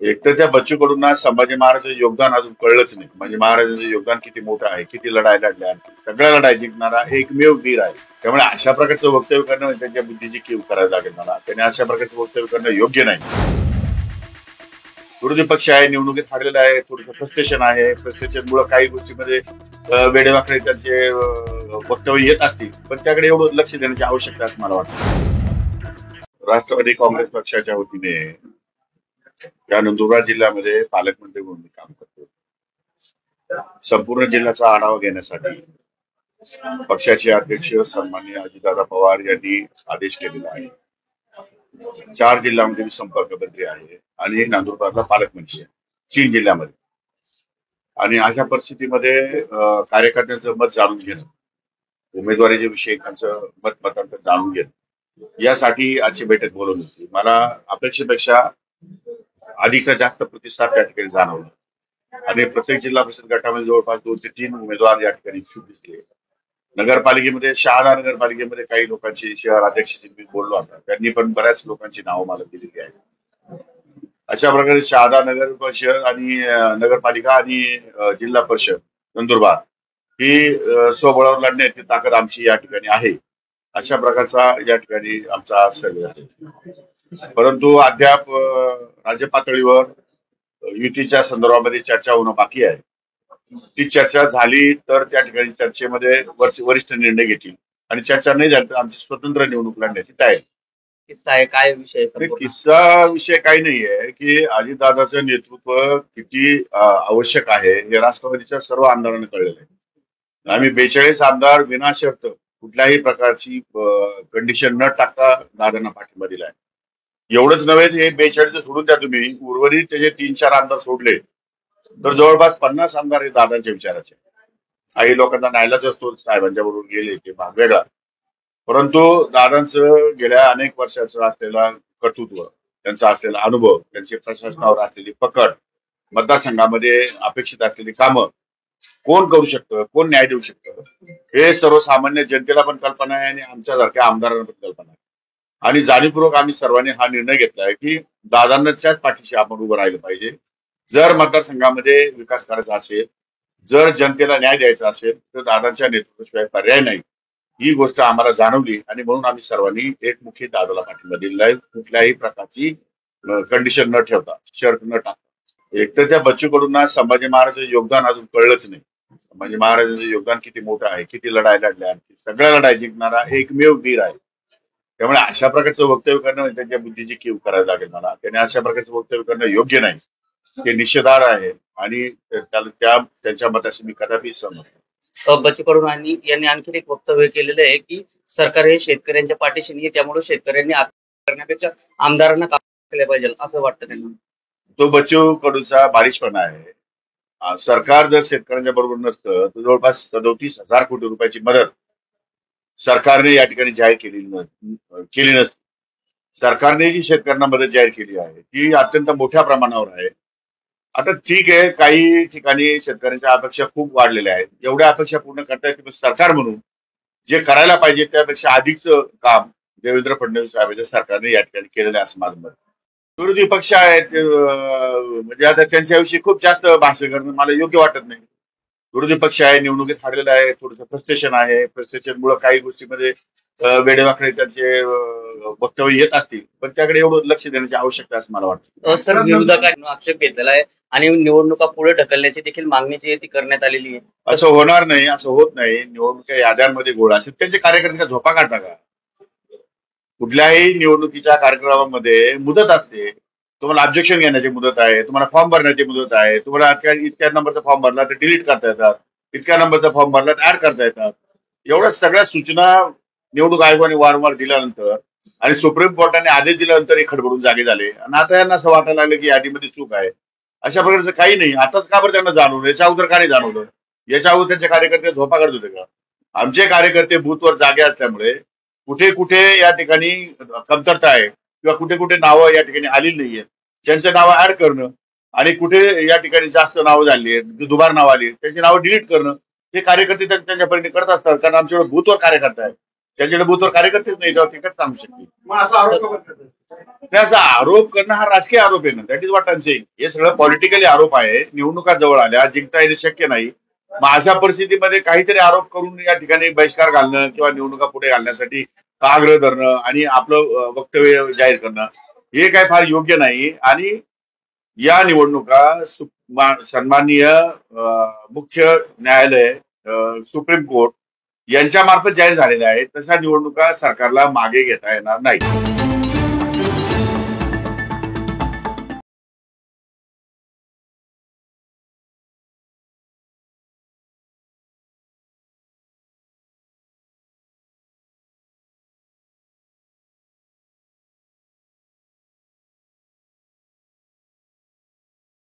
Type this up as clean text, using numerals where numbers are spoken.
एक तर त्या बच्चू कडूंना संभाजी महाराजांचं योगदान अजून कळलंच नाही. म्हणजे महाराजांचं योगदान किती मोठं आहे, किती लढाई लढल्या, सगळ्या लढाई जिंकणारा एकमेव वीर आहे. त्यामुळे अशा प्रकारचं वक्तव्य करणं म्हणजे त्यांच्या बुद्धीची कीव करावी लागेल मला. त्याने अशा प्रकारचं वक्तव्य करणं योग्य नाही. विरोधी पक्ष आहे, निवडणुकीत हारलेला आहे, थोडंसं फ्रस्ट्रेशन आहे. फ्रस्ट्रेशनमुळे काही गोष्टीमध्ये वेडेवाकडे त्यांचे वक्तव्य येत असतील, पण त्याकडे एवढं लक्ष देण्याची आवश्यकता असं मला वाटतं. राष्ट्रवादी काँग्रेस पक्षाच्या वतीने या नंदुरबार जिल्ह्यामध्ये पालकमंत्री म्हणून मी काम करतो. संपूर्ण जिल्ह्याचा आढावा घेण्यासाठी पक्षाचे अध्यक्ष सन्माननीय अजितदादा पवार यांनी आदेश केलेला आहे. 4 जिल्ह्यामध्ये मी संपर्क मंत्री आहे आणि नंदुरबारला पालकमंत्री आहे, 3 जिल्ह्यामध्ये. आणि अशा परिस्थितीमध्ये कार्यकर्त्यांचं मत जाणून घेणं, उमेदवारीच्या विषयी त्यांचं मतांतर जाणून घेणं, यासाठी आजची बैठक बोलवली होती. मला अपेक्षेपेक्षा अधिक जास्त प्रतिसाद त्या ठिकाणी जाणवला आणि प्रत्येक जिल्हा परिषद गटामध्ये जवळपास 2 ते 3 उमेदवार या ठिकाणी इच्छुक दिसले. नगरपालिकेमध्ये शहादा नगरपालिकेमध्ये काही लोकांची शहर अध्यक्षांशी मी बोललो आता, त्यांनी पण बऱ्याच लोकांची नावं मला दिलेली आहेत. अशा प्रकारे शहादा नगर परिषद आणि नगरपालिका आणि जिल्हा परिषद नंदुरबार ही स्वबळावर लढण्याची ताकद आमची या ठिकाणी आहे. अशा प्रकारचा या ठिकाणी आमचा सर्वे आहे. परंतु अद्याप राज्य पातळीवर युतीच्या संदर्भामध्ये चर्चा होणं बाकी आहे. ती चर्चा झाली तर त्या ठिकाणी चर्चेमध्ये वरिष्ठ निर्णय घेतील आणि चर्चा नाही झाली तर आमची स्वतंत्र निवडणूक लढण्याची तयारी. किस्सा आहे काय विषय आहे संपूर्ण? किस्सा विषय काही नाहीये की अजितदादाचं नेतृत्व किती आवश्यक आहे हे राष्ट्रवादीच्या सर्व आमदारांना कळलेलं आहे. आम्ही 42 आमदार विनाशर्त कुठल्याही प्रकारची कंडिशन न टाकता दादांना पाठिंबा दिलाय. एवढंच नव्हे, हे 42 सोडून द्या तुम्ही, उर्वरित त्याचे 3-4 आमदार सोडले तर जवळपास 50 आमदार हे दादांच्या विचाराचे. काही लोकांना नाईलाज असतो, साहेबांच्या बरोबर गेले ते भाग वेगळा. परंतु दादांचं गेल्या अनेक वर्षाचं असलेला कर्तृत्व, त्यांचा असलेला अनुभव, त्यांची प्रशासनावर असलेली पकड, मतदारसंघामध्ये अपेक्षित असलेली कामं, कोण करू शकतं, कोण न्याय देऊ शकतं, हे सर्वसामान्य जनतेला पण कल्पना आहे आणि आमच्यासारख्या आमदारांना पण कल्पना आहे. आणि जाणीवपूर्वक आम्ही सर्वांनी हा निर्णय घेतलाय की दादांच्याच पाठीशी आपण उभं राहिलं पाहिजे. जर मतदारसंघामध्ये विकास करायचा असेल, जर जनतेला न्याय द्यायचा असेल तर दादांच्या नेतृत्वाशिवाय पर्याय नाही. ही गोष्ट आम्हाला जाणवली आणि म्हणून आम्ही सर्वांनी एकमुखी दादाला पाठिंबा दिलेला आहे, कुठल्याही प्रकारची कंडिशन न ठेवता, शर्त न टाकता. एक तर त्या बच्चू कडूंना संभाजी महाराजांचं योगदान अजून कळलंच नाही. संभाजी महाराजांचं योगदान किती मोठं आहे, किती लढाई लढल्या, सगळ्या लढाई जिंकणारा एकमेव वीर आहे. त्यामुळे अशा प्रकारचं वक्तव्य करणं म्हणजे त्यांच्या बुद्धीची कीव करावी लागेल मला. त्याने अशा प्रकारचं वक्तव्य करणं योग्य नाही, ते निषेधार्ह आहे आणि त्यांच्या मताशी मी कदापि सहमत नाही. बच्चू कडू यांनी आणखी एक वक्तव्य केलेलं आहे की सरकार हे शेतकऱ्यांच्या पाठीशी नाही, त्यामुळे शेतकऱ्यांनी आत्महत्या करण्यापेक्षा आमदारांना काम केलं पाहिजे असं वाटतं त्यांना. तो बच्चू कडूचा बालिशपणा आहे. सरकार जर शेतकऱ्यांच्या बरोबर नसतं तर जवळपास 37,000 कोटी रुपयाची मदत सरकारने या ठिकाणी जाहीर केली नसती. सरकारने जी शेतकऱ्यांना मदत जाहीर केली आहे ती अत्यंत मोठ्या प्रमाणावर आहे. आता ठीक आहे, काही ठिकाणी शेतकऱ्यांच्या अपेक्षा खूप वाढलेल्या आहेत. एवढ्या अपेक्षा पूर्ण करता येते, सरकार म्हणून जे करायला पाहिजे त्यापेक्षा अधिकचं काम देवेंद्र फडणवीस साहेबांच्या सरकारने या ठिकाणी केलेलं आहे असं माझं मत. विरोधी पक्ष आहेत म्हणजे आता त्यांच्याविषयी खूप जास्त भाष्य करणं मला योग्य वाटत नाही. विरोधी पक्ष आहे, निवडणुकीत हारलेला आहे, थोडंसं फ्रस्ट्रेशन आहे. फ्रस्ट्रेशनमुळे काही गोष्टीमध्ये वेडेवाकडे त्यांचे वक्तव्य येत असतील, पण त्याकडे एवढं लक्ष देण्याची आवश्यकता असं मला वाटतं. सर, विरोधकांनी आक्षेप घेतलेला आहे आणि निवडणुका पुढे ढकलण्याची देखील मागणी जी आहे ती करण्यात आलेली आहे. असं होणार नाही, असं होत नाही. निवडणुका याद्यांमध्ये गोळ असेल, त्यांचे कार्यकर्ते झोपा काढता का? कुठल्याही निवडणुकीच्या कार्यक्रमामध्ये मुदत असते. तुम्हाला ऑब्जेक्शन घेण्याची मुदत आहे, तुम्हाला फॉर्म भरण्याची मुदत आहे. तुम्हाला इतक्या नंबरचा फॉर्म भरला तर डिलीट करता येतात, इतक्या नंबरचा फॉर्म भरला तर ऍड करता येतात. एवढ्या सगळ्या सूचना निवडणूक आयोगाने वारंवार दिल्यानंतर आणि सुप्रीम कोर्टाने आदेश दिल्यानंतर हे खडबडून जागे झाले आणि आता यांना असं वाटायला लागलं की यादीमध्ये चूक आहे. अशा प्रकारचं काही नाही. आताच का बरं त्यांना जाणवलं? याच्या अगोदर का नाही जाणवलं? याच्या अगोदर त्यांचे कार्यकर्ते झोपा करत होते का? आमचे कार्यकर्ते बूथवर जागे असल्यामुळे कुठे कुठे या ठिकाणी कमतरता आहे किंवा कुठे कुठे नावं या ठिकाणी आलेली नाहीये, त्यांचे नावं ऍड करणं आणि कुठे या ठिकाणी जास्त नावं झाली आहेत, दुबार नाव आली, त्यांची नावं डिलीट करणं, हे कार्यकर्ते त्यांच्या परीने करत असतात. कारण आमच्याकडे बूथवर कार्यकर्ता आहे, त्यांच्याकडे बूथवर कार्यकर्तेच नाही, तेव्हा ते कसं सांगू शकते. त्याचा आरोप करणं हा राजकीय आरोप आहे ना, that is what I am saying. हे सगळं पॉलिटिकली आरोप आहे. निवडणुका जवळ आल्या, जिंकता येणे शक्य नाही. मग अशा परिस्थितीमध्ये काहीतरी आरोप करून या ठिकाणी बहिष्कार घालणं किंवा निवडणुका पुढे घालण्यासाठी आग्रह धरणं आणि आपलं वक्तव्य जाहीर करणं हे काय फार योग्य नाही. आणि या निवडणुका सन्माननीय मुख्य न्यायालय, सुप्रीम कोर्ट यांच्या मार्फत जाहीर झालेल्या आहेत. तशा निवडणुका सरकारला मागे घेता येणार नाही.